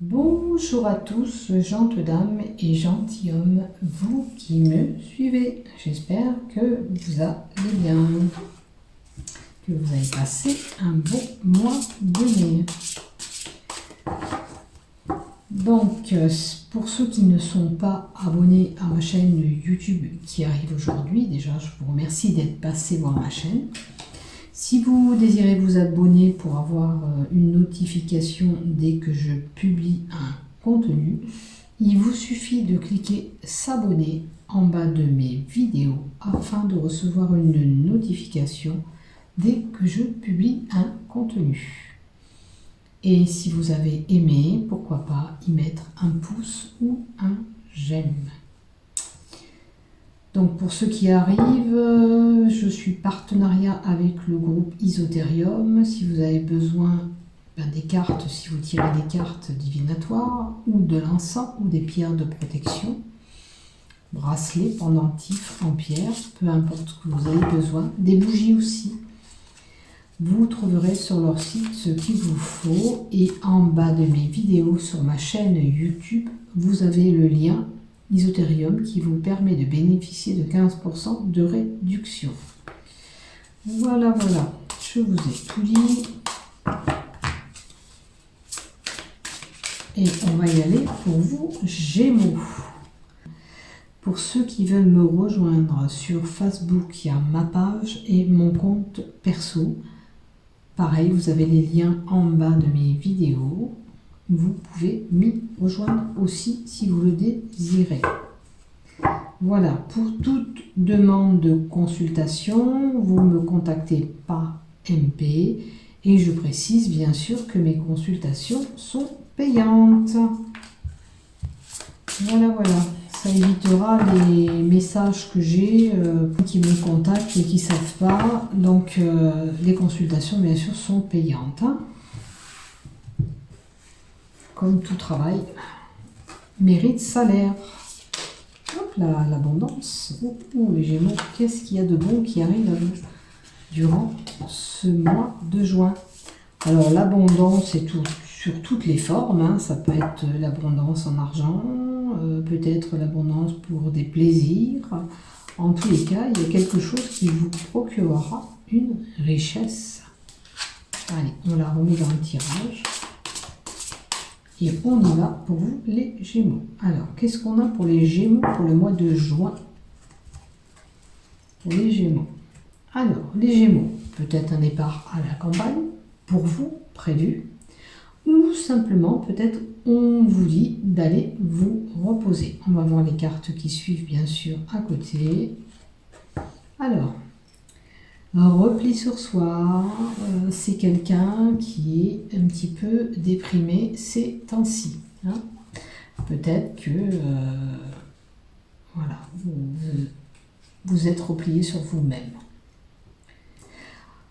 Bonjour à tous, gentes dames et gentilshommes, vous qui me suivez. J'espère que vous allez bien, que vous avez passé un bon mois de mai. Donc, pour ceux qui ne sont pas abonnés à ma chaîne YouTube qui arrive aujourd'hui, déjà je vous remercie d'être passé voir ma chaîne. Si vous désirez vous abonner pour avoir une notification dès que je publie un contenu, il vous suffit de cliquer s'abonner en bas de mes vidéos afin de recevoir une notification dès que je publie un contenu. Et si vous avez aimé, pourquoi pas y mettre un pouce ou un j'aime. Donc pour ceux qui arrivent, je suis partenariat avec le groupe Isotherium. Si vous avez besoin des cartes, si vous tirez des cartes divinatoires, ou de l'encens, ou des pierres de protection, bracelets, pendentifs en pierre, peu importe ce que vous avez besoin, des bougies aussi. Vous trouverez sur leur site ce qu'il vous faut et en bas de mes vidéos sur ma chaîne YouTube, vous avez le lien Isotherium qui vous permet de bénéficier de 15% de réduction. Voilà, je vous ai tout dit. Et on va y aller pour vous, Gémeaux. Pour ceux qui veulent me rejoindre sur Facebook, il y a ma page et mon compte perso. Pareil, vous avez les liens en bas de mes vidéos. Vous pouvez m'y rejoindre aussi si vous le désirez. Voilà, pour toute demande de consultation, vous me contactez par MP et je précise bien sûr que mes consultations sont payantes. Voilà, ça évitera les messages que j'ai qui me contactent et qui ne savent pas. Donc les consultations bien sûr sont payantes. Comme tout travail mérite salaire. Hop là, l'abondance. Les Gémeaux, qu'est-ce qu'il y a de bon qui arrive à vous durant ce mois de juin? Alors l'abondance, c'est sur toutes les formes. Ça peut être l'abondance en argent, peut-être l'abondance pour des plaisirs. En tous les cas, il y a quelque chose qui vous procurera une richesse. Allez, on la remet dans le tirage. Et on y va pour vous, les Gémeaux. Alors, qu'est-ce qu'on a pour les Gémeaux pour le mois de juin? Pour les Gémeaux. Alors, les Gémeaux, peut-être un départ à la campagne, pour vous, prévu. Ou simplement, peut-être, on vous dit d'aller vous reposer. On va voir les cartes qui suivent, bien sûr, à côté. Alors, repli sur soi, c'est quelqu'un qui est un petit peu déprimé ces temps-ci. Hein. Peut-être que voilà, vous êtes replié sur vous-même.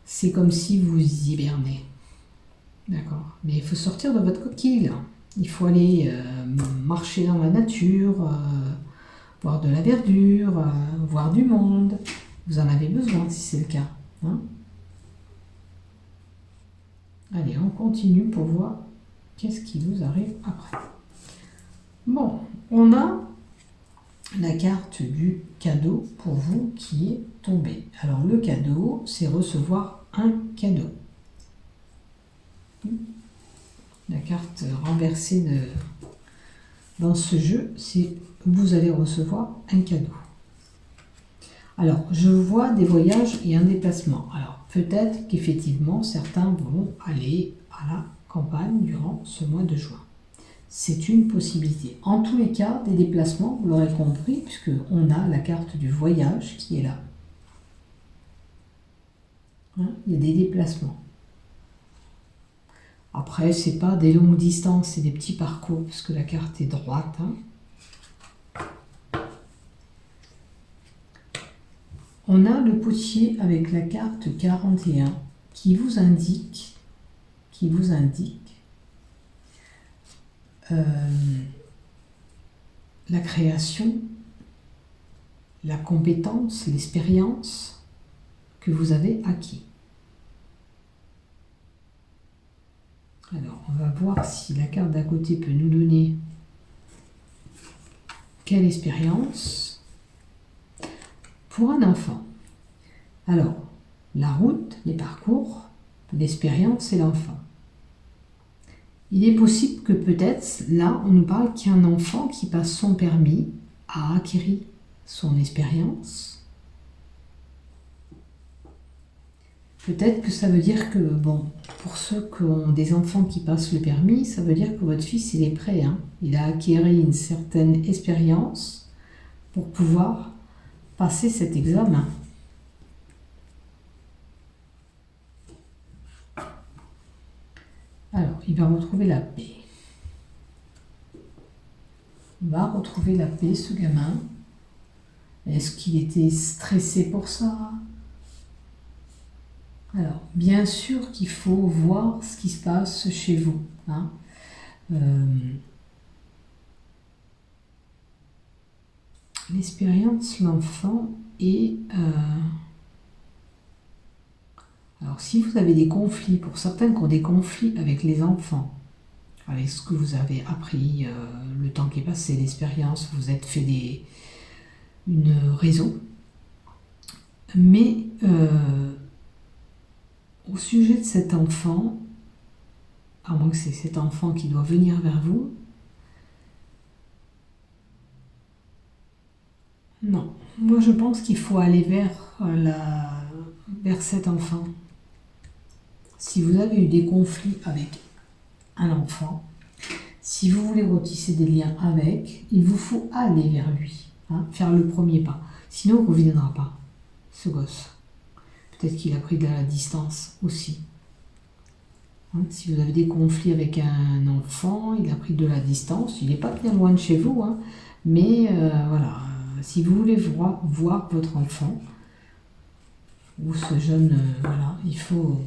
C'est comme si vous hibernez. D'accord. Mais il faut sortir de votre coquille. Il faut aller marcher dans la nature, voir de la verdure, voir du monde. Vous en avez besoin si c'est le cas. Hein. Allez, on continue pour voir qu'est-ce qui vous arrive après. Bon, on a la carte du cadeau pour vous qui est tombée. Alors le cadeau, c'est recevoir un cadeau. La carte renversée dans ce jeu, c'est vous allez recevoir un cadeau. Alors, je vois des voyages et un déplacement. Alors, peut-être qu'effectivement, certains vont aller à la campagne durant ce mois de juin. C'est une possibilité. En tous les cas, des déplacements, vous l'aurez compris, puisqu'on a la carte du voyage qui est là. Hein, il y a des déplacements. Après, ce n'est pas des longues distances, c'est des petits parcours, parce que la carte est droite. Hein. On a le potier avec la carte 41 qui vous indique la création, la compétence, l'expérience que vous avez acquis. Alors, on va voir si la carte d'à côté peut nous donner quelle expérience pour un enfant. Alors, la route, les parcours, l'expérience et l'enfant. Il est possible que peut-être, là, on nous parle qu'il y a un enfant qui passe son permis, a acquis son expérience. Peut-être que ça veut dire que, bon, pour ceux qui ont des enfants qui passent le permis, ça veut dire que votre fils, il est prêt. Hein. Il a acquis une certaine expérience pour pouvoir passer cet examen. Alors, il va retrouver la paix. Il va retrouver la paix, ce gamin. Est-ce qu'il était stressé pour ça? Alors, bien sûr qu'il faut voir ce qui se passe chez vous. Hein. L'expérience, l'enfant et... Alors, si vous avez des conflits, pour certains qui ont des conflits avec les enfants, avec ce que vous avez appris, le temps qui est passé, l'expérience, vous êtes fait une raison. Mais au sujet de cet enfant, à moins que c'est cet enfant qui doit venir vers vous, non. Moi, je pense qu'il faut aller vers cet enfant. Si vous avez eu des conflits avec un enfant, si vous voulez retisser des liens avec, il vous faut aller vers lui, hein, faire le premier pas. Sinon, il ne reviendra pas, ce gosse. Peut-être qu'il a pris de la distance aussi. Hein, si vous avez des conflits avec un enfant, il a pris de la distance. Il n'est pas bien loin de chez vous, hein, mais voilà. Si vous voulez voir votre enfant ou ce jeune, voilà, il faut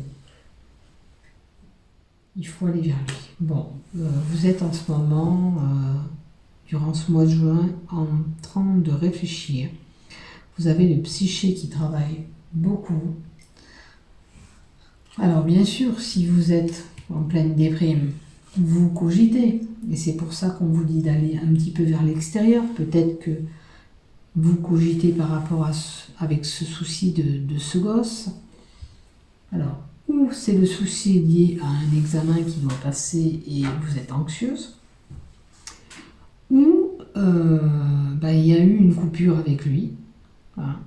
aller vers lui. Bon, vous êtes en ce moment, durant ce mois de juin, en train de réfléchir. Vous avez le psyché qui travaille beaucoup. Alors bien sûr, si vous êtes en pleine déprime, vous cogitez. Et c'est pour ça qu'on vous dit d'aller un petit peu vers l'extérieur. Peut-être que vous cogitez par rapport avec ce souci de ce gosse. Alors, ou c'est le souci lié à un examen qui doit passer et vous êtes anxieuse, ou il y a eu une coupure avec lui. Voilà.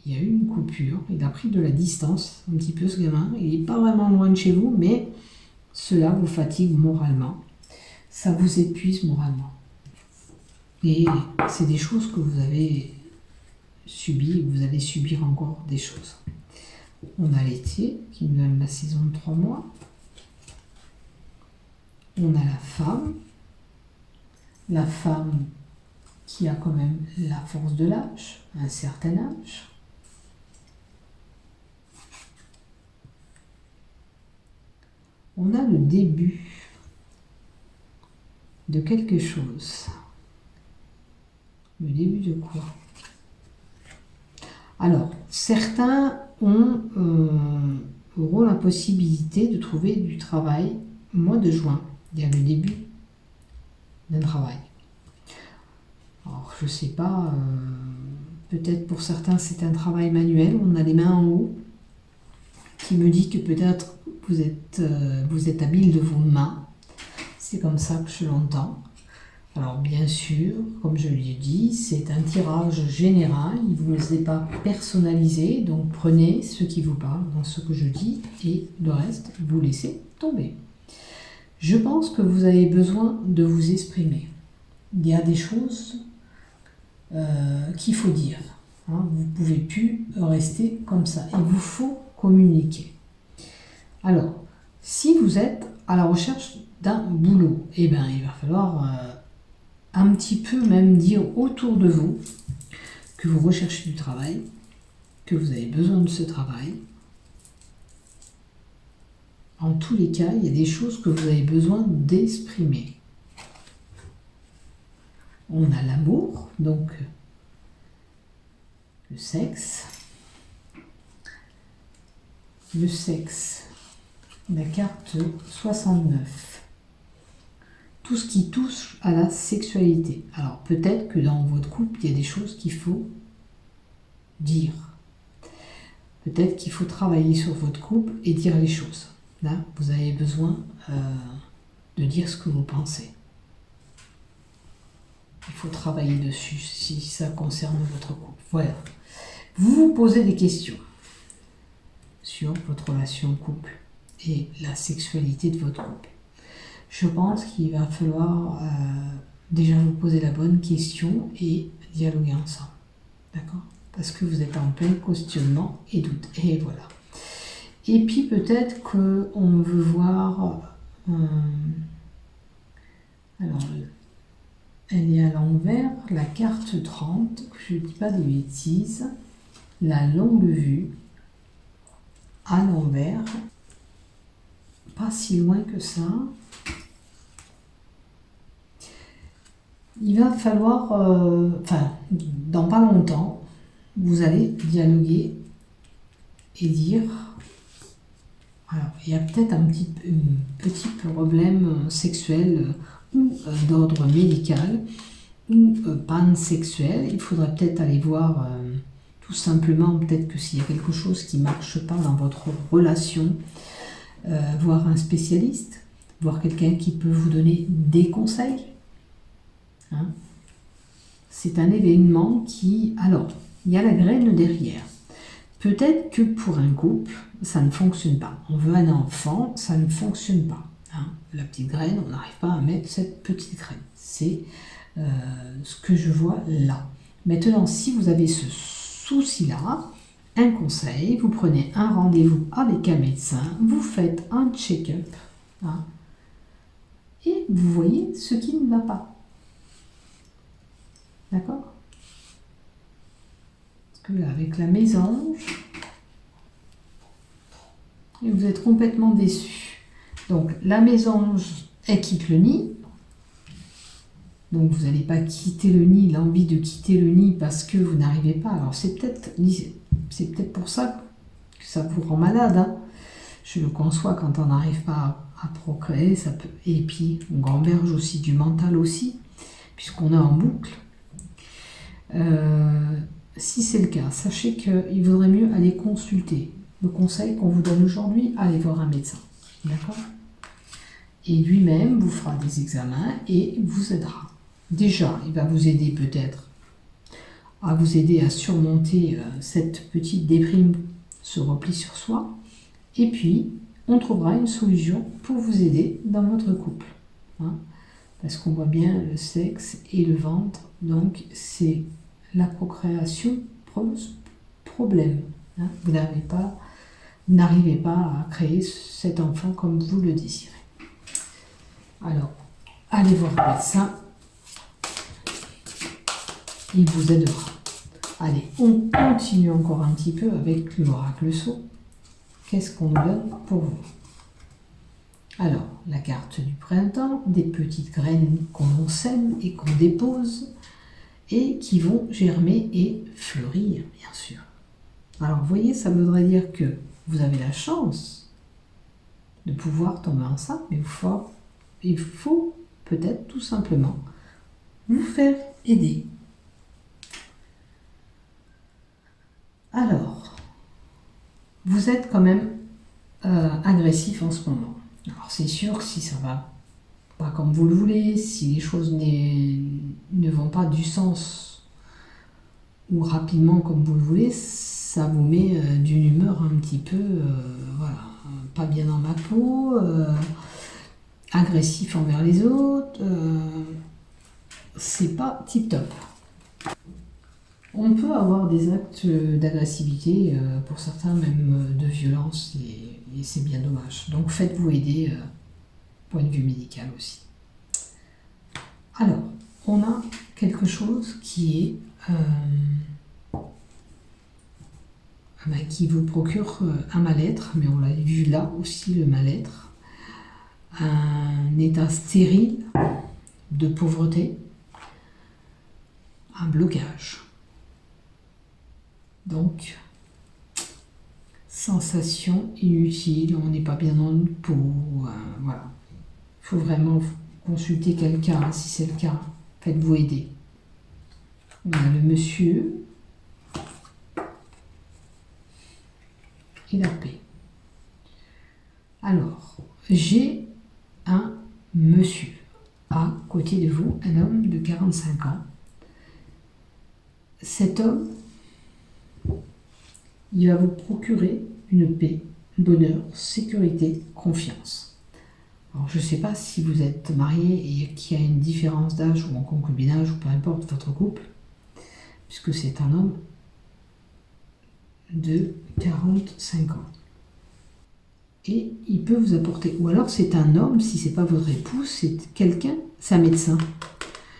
Il y a eu une coupure, il a pris de la distance, un petit peu ce gamin, il n'est pas vraiment loin de chez vous, mais cela vous fatigue moralement, ça vous épuise moralement. Et c'est des choses que vous avez subies, vous allez subir encore des choses. On a l'été, qui nous donne la saison de 3 mois. On a la femme qui a quand même la force de l'âge, un certain âge. On a le début de quelque chose. Le début de quoi? Alors, certains auront la possibilité de trouver du travail au mois de juin. Il y a le début d'un travail. Alors, je ne sais pas, peut-être pour certains c'est un travail manuel, on a les mains en haut, qui me dit que peut-être vous êtes habile de vos mains. C'est comme ça que je l'entends. Alors bien sûr, comme je l'ai dit, c'est un tirage général, il ne vous est pas personnalisé, donc prenez ce qui vous parle dans ce que je dis et le reste, vous laissez tomber. Je pense que vous avez besoin de vous exprimer. Il y a des choses qu'il faut dire. Hein, vous ne pouvez plus rester comme ça. Il vous faut communiquer. Alors, si vous êtes à la recherche d'un boulot, eh ben, il va falloir un petit peu même dire autour de vous que vous recherchez du travail, que vous avez besoin de ce travail. En tous les cas, il y a des choses que vous avez besoin d'exprimer. On a l'amour, donc le sexe. le sexe, la carte 69. Tout ce qui touche à la sexualité. Alors peut-être que dans votre couple, il y a des choses qu'il faut dire. Peut-être qu'il faut travailler sur votre couple et dire les choses. Là, vous avez besoin de dire ce que vous pensez. Il faut travailler dessus si ça concerne votre couple. Voilà. Vous vous posez des questions sur votre relation couple et la sexualité de votre couple. Je pense qu'il va falloir déjà vous poser la bonne question et dialoguer ensemble. D'accord ? Parce que vous êtes en plein questionnement et doute. Et voilà. Et puis peut-être qu'on veut voir... alors, elle est à l'envers, la carte 30, je ne dis pas de bêtises, la longue vue, à l'envers, pas si loin que ça. Il va falloir, dans pas longtemps, vous allez dialoguer et dire, alors il y a peut-être un petit problème sexuel ou d'ordre médical ou pansexuel. Il faudrait peut-être aller voir tout simplement, peut-être que s'il y a quelque chose qui ne marche pas dans votre relation, voir un spécialiste, voir quelqu'un qui peut vous donner des conseils. Hein. C'est un événement qui... Alors, il y a la graine derrière. Peut-être que pour un couple, ça ne fonctionne pas. On veut un enfant, ça ne fonctionne pas. Hein. La petite graine, on n'arrive pas à mettre cette petite graine. C'est ce que je vois là. Maintenant, si vous avez ce souci-là, un conseil, vous prenez un rendez-vous avec un médecin, vous faites un check-up, hein, et vous voyez ce qui ne va pas. D'accord ? Parce que là, avec la mésange, et vous êtes complètement déçu. Donc, la mésange, elle quitte le nid. Donc, vous n'allez pas quitter le nid, l'envie de quitter le nid parce que vous n'arrivez pas. Alors, c'est peut-être pour ça que ça vous rend malade. Hein. Je le conçois, quand on n'arrive pas à procréer, ça peut... Et puis, on gamberge aussi du mental aussi, puisqu'on est en boucle. Si c'est le cas, sachez qu'il vaudrait mieux aller consulter. Le conseil qu'on vous donne aujourd'hui, allez voir un médecin. D'accord ? Et lui-même vous fera des examens et vous aidera. Déjà, il va vous aider peut-être à vous aider à surmonter cette petite déprime, ce repli sur soi. Et puis, on trouvera une solution pour vous aider dans votre couple. Hein ? Parce qu'on voit bien le sexe et le ventre, donc c'est la procréation pose problème. Hein. Vous n'arrivez pas à créer cet enfant comme vous le désirez. Alors, allez voir le médecin, il vous aidera. Allez, on continue encore un petit peu avec l'oracle sceau. Qu'est-ce qu'on nous donne pour vous ? Alors, la carte du printemps, des petites graines qu'on sème et qu'on dépose, et qui vont germer et fleurir, bien sûr. Alors, vous voyez, ça voudrait dire que vous avez la chance de pouvoir tomber enceinte, mais il faut peut-être tout simplement vous faire aider. Alors, vous êtes quand même agressif en ce moment. Alors, c'est sûr que si ça va pas comme vous le voulez, si les choses ne vont pas du sens ou rapidement comme vous le voulez, ça vous met d'une humeur un petit peu, pas bien dans ma peau, agressif envers les autres, c'est pas tip top. On peut avoir des actes d'agressivité, pour certains même de violence, et c'est bien dommage. Donc faites-vous aider, point de vue médical aussi. Alors, on a quelque chose qui est qui vous procure un mal-être, mais on l'a vu là aussi, le mal-être, un état stérile de pauvreté, un blocage. Donc, sensation inutile, on n'est pas bien dans notre peau, voilà. Il faut vraiment consulter quelqu'un, si c'est le cas, faites-vous aider. On a le monsieur et la paix. Alors, j'ai un monsieur à côté de vous, un homme de 45 ans. Cet homme, il va vous procurer une paix, bonheur, sécurité, confiance. Alors, je ne sais pas si vous êtes marié et qu'il y a une différence d'âge ou en concubinage ou peu importe votre couple, puisque c'est un homme de 45 ans. Et il peut vous apporter, ou alors c'est un homme, si c'est pas votre épouse, c'est quelqu'un, c'est un médecin.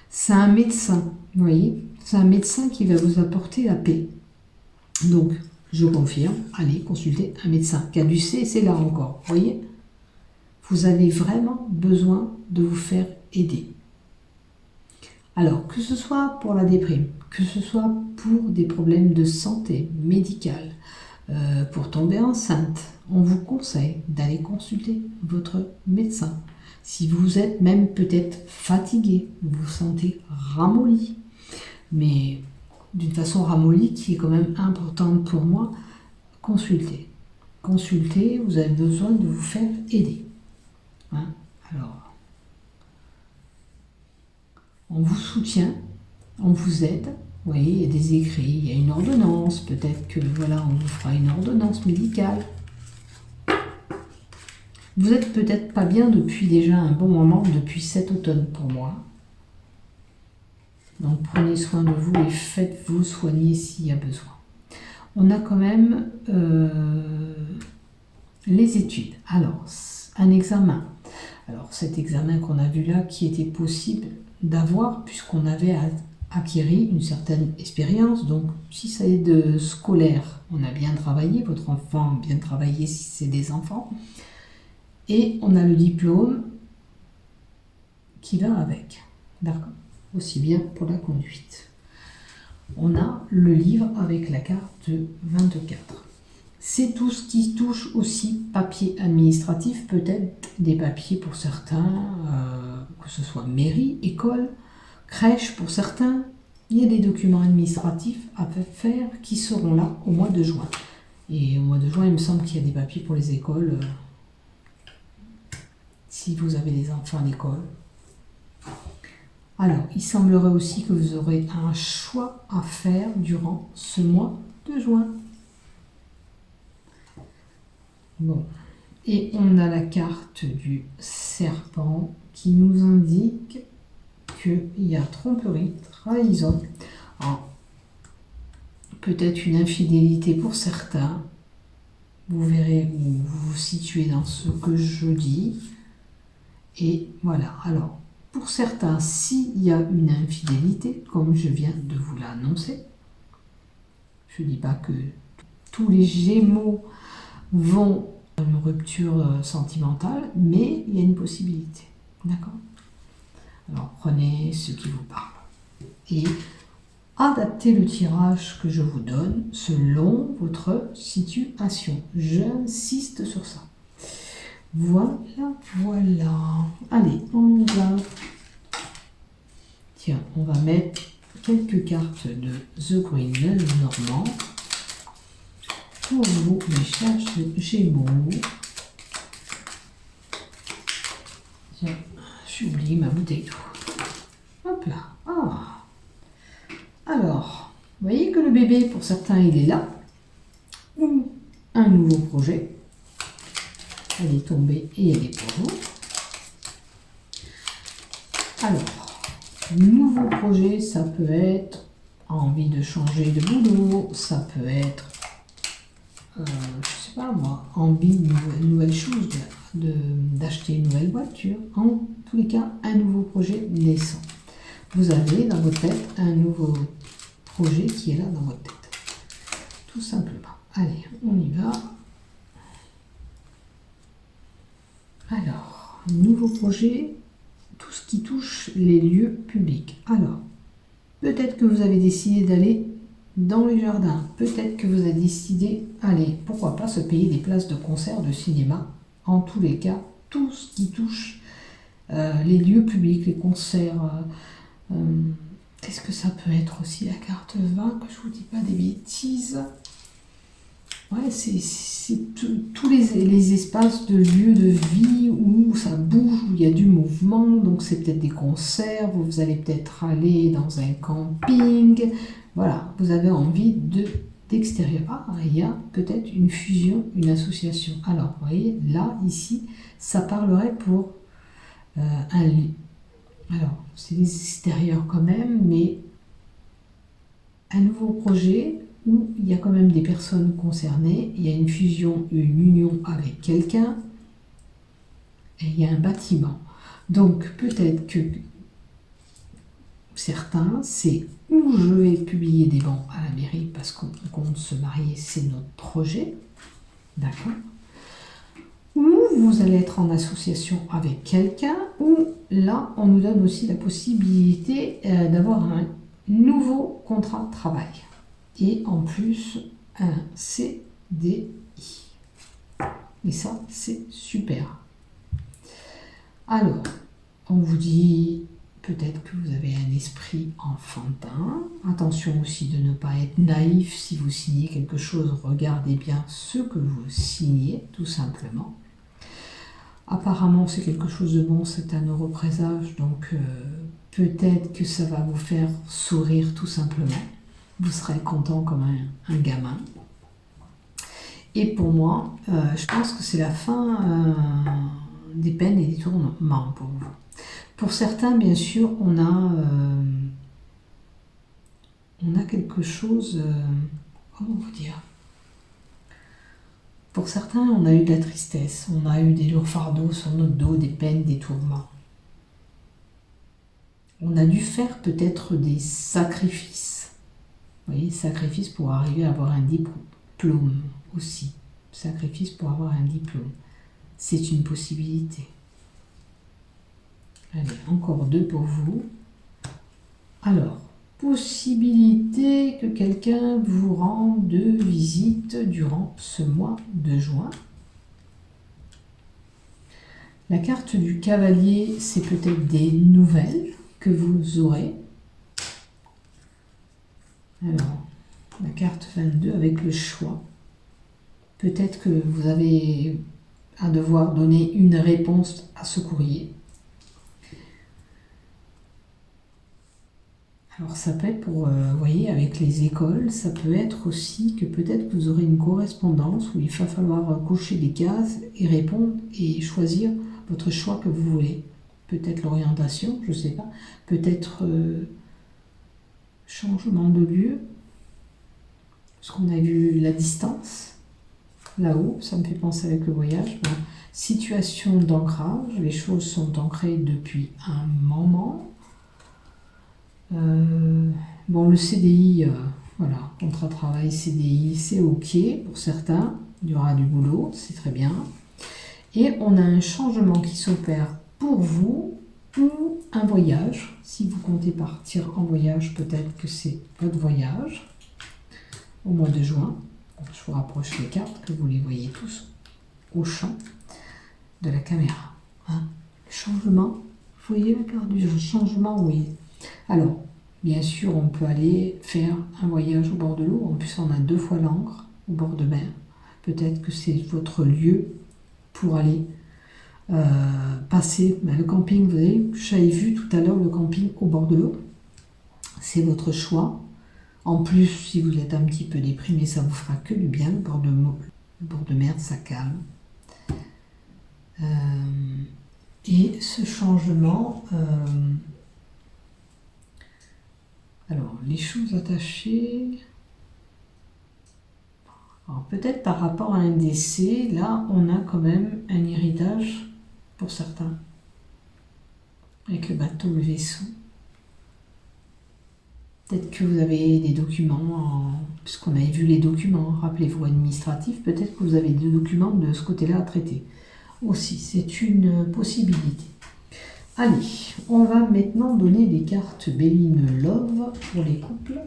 C'est un médecin, vous voyez, c'est un médecin qui va vous apporter la paix. Donc, je confirme, allez consulter un médecin. Caducée, c'est là encore, vous voyez. Vous avez vraiment besoin de vous faire aider. Alors, que ce soit pour la déprime, que ce soit pour des problèmes de santé médicale, pour tomber enceinte, on vous conseille d'aller consulter votre médecin. Si vous êtes même peut-être fatigué, vous vous sentez ramolli, mais d'une façon ramollie qui est quand même importante pour moi, consultez. Consultez, vous avez besoin de vous faire aider. Hein? Alors, on vous soutient, on vous aide. Vous voyez, il y a des écrits, il y a une ordonnance, peut-être que voilà, on vous fera une ordonnance médicale. Vous êtes peut-être pas bien depuis déjà un bon moment, depuis cet automne pour moi. Donc prenez soin de vous et faites-vous soigner s'il y a besoin. On a quand même les études. Alors, un examen. Alors cet examen qu'on a vu là, qui était possible d'avoir puisqu'on avait acquéri une certaine expérience. Donc, si ça est de scolaire, on a bien travaillé, votre enfant a bien travaillé si c'est des enfants. Et on a le diplôme qui va avec. D'accord? Aussi bien pour la conduite. On a le livre avec la carte 24. C'est tout ce qui touche aussi papier administratif, peut-être des papiers pour certains, que ce soit mairie, école, crèche pour certains. Il y a des documents administratifs à faire qui seront là au mois de juin. Et au mois de juin, il me semble qu'il y a des papiers pour les écoles. Si vous avez des enfants à l'école. Alors, il semblerait aussi que vous aurez un choix à faire durant ce mois de juin. Bon. Et on a la carte du serpent qui nous indique qu'il y a tromperie, trahison. Alors, peut-être une infidélité pour certains. Vous verrez où vous vous situez dans ce que je dis. Et voilà. Alors, pour certains, s'il y a une infidélité, comme je viens de vous l'annoncer, je ne dis pas que tous les Gémeaux vont à une rupture sentimentale, mais il y a une possibilité. D'accord? Alors, prenez ce qui vous parle. Et adaptez le tirage que je vous donne selon votre situation. J'insiste sur ça. Voilà, voilà. Allez, on va... Tiens, on va mettre quelques cartes de The Green Normand pour vous, mes chers Gémeaux. Tiens, j'ai oublié ma bouteille d'eau. Hop là. Ah. Alors, vous voyez que le bébé, pour certains, il est là. Ou un nouveau projet. Elle est tombée et elle est pour vous. Alors, nouveau projet, ça peut être envie de changer de boulot, ça peut être, je sais pas moi, envie de nouvelle chose, d'acheter une nouvelle voiture. En tous les cas, un nouveau projet naissant. Vous avez dans votre tête un nouveau projet qui est là dans votre tête. Tout simplement. Allez, on y va. Alors, nouveau projet, tout ce qui touche les lieux publics. Alors, peut-être que vous avez décidé d'aller dans les jardins. Peut-être que vous avez décidé, allez, pourquoi pas se payer des places de concert, de cinéma. En tous les cas, tout ce qui touche les lieux publics, les concerts. Qu'est-ce que ça peut être aussi la carte 20, que je vous dis pas des bêtises. Ouais, c'est tous les espaces de lieux de vie où ça bouge, où il y a du mouvement. Donc c'est peut-être des concerts, vous allez peut-être aller dans un camping. Voilà, vous avez envie d'extérieur. Ah, il y a peut-être une fusion, une association. Alors, vous voyez, là, ici, ça parlerait pour un lieu. Alors, c'est des extérieurs quand même, mais un nouveau projet où il y a quand même des personnes concernées, il y a une fusion, une union avec quelqu'un, et il y a un bâtiment. Donc peut-être que certains, c'est où je vais publier des bans à la mairie parce qu'on compte se marier, c'est notre projet, d'accord ? Ou vous allez être en association avec quelqu'un, ou là, on nous donne aussi la possibilité d'avoir un nouveau contrat de travail. Et en plus, un CDI. Et ça, c'est super. Alors, on vous dit peut-être que vous avez un esprit enfantin. Attention aussi de ne pas être naïf si vous signez quelque chose. Regardez bien ce que vous signez, tout simplement. Apparemment, c'est quelque chose de bon, c'est un heureux présage, donc peut-être que ça va vous faire sourire tout simplement. Vous serez content comme un gamin. Et pour moi, je pense que c'est la fin des peines et des tourments pour vous. Pour certains, bien sûr, on a quelque chose, comment vous dire ? Pour certains, on a eu de la tristesse, on a eu des lourds fardeaux sur notre dos, des peines, des tourments. On a dû faire peut-être des sacrifices. Vous voyez, sacrifices pour arriver à avoir un diplôme aussi. Sacrifice pour avoir un diplôme. C'est une possibilité. Allez, encore 2 pour vous. Alors, possibilité que quelqu'un vous rende visite durant ce mois de juin. La carte du cavalier, c'est peut-être des nouvelles que vous aurez. Alors, la carte 22 avec le choix. Peut-être que vous avez à devoir donner une réponse à ce courrier. Alors ça peut être pour, vous voyez, avec les écoles, ça peut être aussi que peut-être que vous aurez une correspondance où il va falloir cocher des cases et répondre et choisir votre choix que vous voulez. Peut-être l'orientation, je ne sais pas. Peut-être changement de lieu. Parce qu'on a vu la distance. Là-haut, ça me fait penser avec le voyage. Bon, situation d'ancrage, les choses sont ancrées depuis un moment. Bon, le CDI, voilà, contrat de travail, CDI, c'est ok pour certains. Il y aura du boulot, c'est très bien. Et on a un changement qui s'opère pour vous ou un voyage. Si vous comptez partir en voyage, peut-être que c'est votre voyage au mois de juin. Je vous rapproche les cartes, que vous les voyez tous au champ de la caméra. Hein. Changement, vous voyez la carte du changement, oui. Alors, bien sûr, on peut aller faire un voyage au bord de l'eau. En plus, on a 2 fois l'Ancre au bord de mer. Peut-être que c'est votre lieu pour aller passer le camping. Vous savez, j'avais vu tout à l'heure le camping au bord de l'eau. C'est votre choix. En plus, si vous êtes un petit peu déprimé, ça vous fera que du bien. Le bord de mer, ça calme. Et ce changement... alors, les choses attachées... Alors, peut-être par rapport à un décès, là, on a quand même un héritage pour certains. Avec le bateau, le vaisseau. Peut-être que vous avez des documents, puisqu'on avait vu les documents, rappelez-vous, administratifs, peut-être que vous avez des documents de ce côté-là à traiter. Aussi, c'est une possibilité. Allez, on va maintenant donner des cartes Béline Love pour les couples.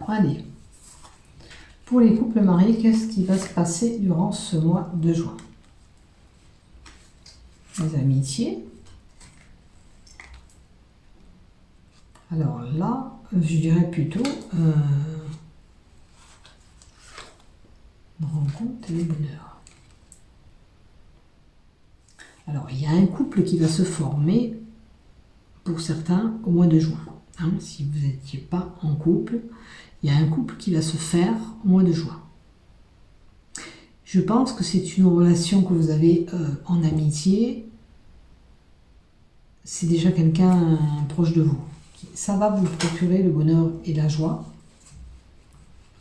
Allez. Pour les couples mariés, qu'est-ce qui va se passer durant ce mois de juin? Les amitiés. Alors là, je dirais plutôt rencontre et le bonheur. Alors, il y a un couple qui va se former, pour certains, au mois de juin. Hein, si vous n'étiez pas en couple, il y a un couple qui va se faire au mois de juin. Je pense que c'est une relation que vous avez en amitié. C'est déjà quelqu'un proche de vous. Ça va vous procurer le bonheur et la joie.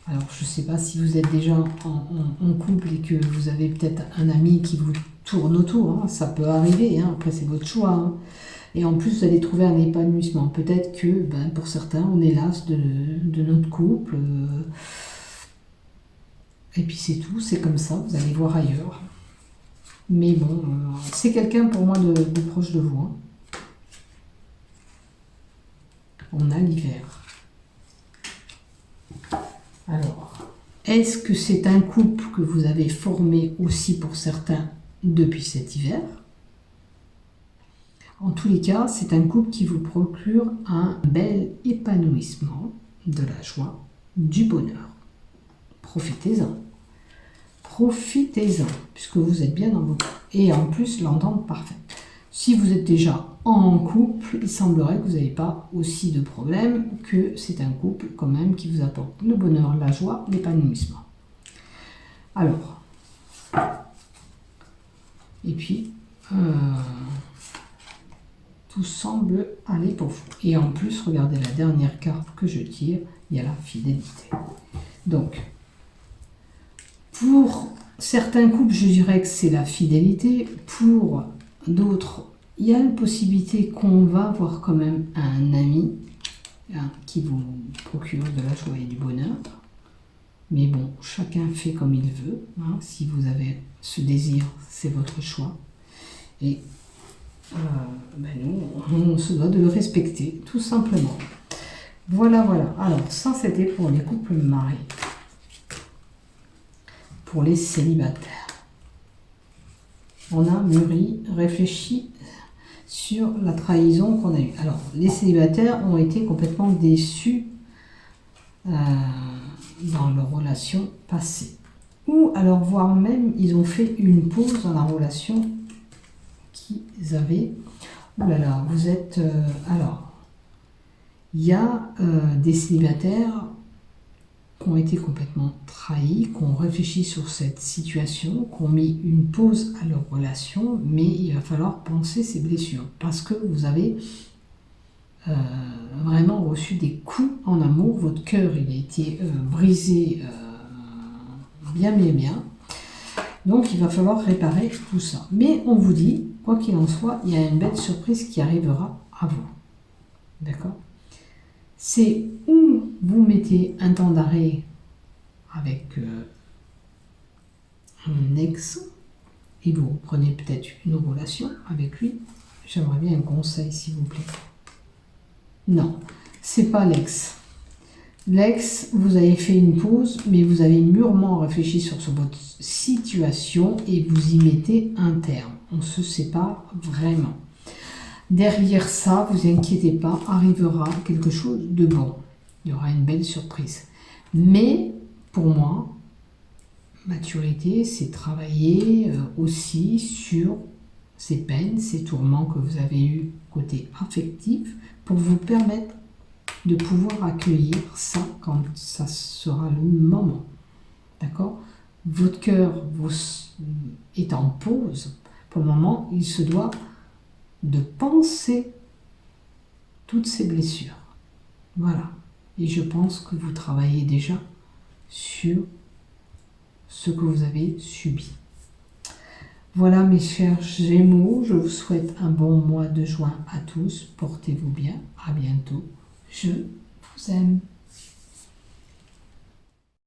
Alors, je ne sais pas si vous êtes déjà en couple et que vous avez peut-être un ami qui vous tourne autour. Hein. Ça peut arriver, hein. Après c'est votre choix. Hein. Et en plus, vous allez trouver un épanouissement. Peut-être que pour certains, on est las de notre couple. Et puis c'est tout, c'est comme ça, vous allez voir ailleurs. Mais bon, c'est quelqu'un pour moi de proche de vous. Hein. On a l'hiver. Alors, est-ce que c'est un couple que vous avez formé aussi pour certains depuis cet hiver? En tous les cas, c'est un couple qui vous procure un bel épanouissement, de la joie, du bonheur. Profitez-en. Profitez-en, puisque vous êtes bien dans vos couple. Et en plus, l'entente parfaite. Si vous êtes déjà en couple, il semblerait que vous n'avez pas aussi de problème, que c'est un couple quand même qui vous apporte le bonheur, la joie, l'épanouissement. Alors, et puis, tout semble aller pour vous. Et en plus, regardez la dernière carte que je tire, il y a la fidélité. Donc, pour certains couples, je dirais que c'est la fidélité. Pour d'autres, il y a une possibilité qu'on va avoir quand même un ami qui vous procure de la joie et du bonheur. Mais bon, chacun fait comme il veut. Hein. Si vous avez ce désir, c'est votre choix. Et nous, on se doit de le respecter, tout simplement. Voilà, voilà. Alors, ça, c'était pour les couples mariés. Pour les célibataires. On a mûri, réfléchi sur la trahison qu'on a eue. Alors, les célibataires ont été complètement déçus dans leur relation passée. Ou alors, voire même, ils ont fait une pause dans la relation qu'ils avaient. Ouh là là, vous êtes... alors, il y a des célibataires qui ont été complètement trahis, qui ont réfléchi sur cette situation, qui ont mis une pause à leur relation, mais il va falloir penser ces blessures, parce que vous avez vraiment reçu des coups en amour, votre cœur il a été brisé bien. Donc il va falloir réparer tout ça. Mais on vous dit, quoi qu'il en soit, il y a une belle surprise qui arrivera à vous. D'accord ? C'est où vous mettez un temps d'arrêt avec un ex et vous prenez peut-être une relation avec lui. J'aimerais bien un conseil, s'il vous plaît. Non, c'est pas l'ex. L'ex, vous avez fait une pause, mais vous avez mûrement réfléchi sur votre situation et vous y mettez un terme. On se sépare vraiment. Derrière ça, vous inquiétez pas, arrivera quelque chose de bon. Il y aura une belle surprise. Mais, pour moi, maturité, c'est travailler aussi sur ces peines, ces tourments que vous avez eus côté affectif, pour vous permettre de pouvoir accueillir ça quand ça sera le moment. D'accord ? Votre cœur est en pause. Pour le moment, il se doit de penser toutes ces blessures. Voilà. Et je pense que vous travaillez déjà sur ce que vous avez subi. Voilà mes chers Gémeaux, je vous souhaite un bon mois de juin à tous. Portez-vous bien. À bientôt. Je vous aime.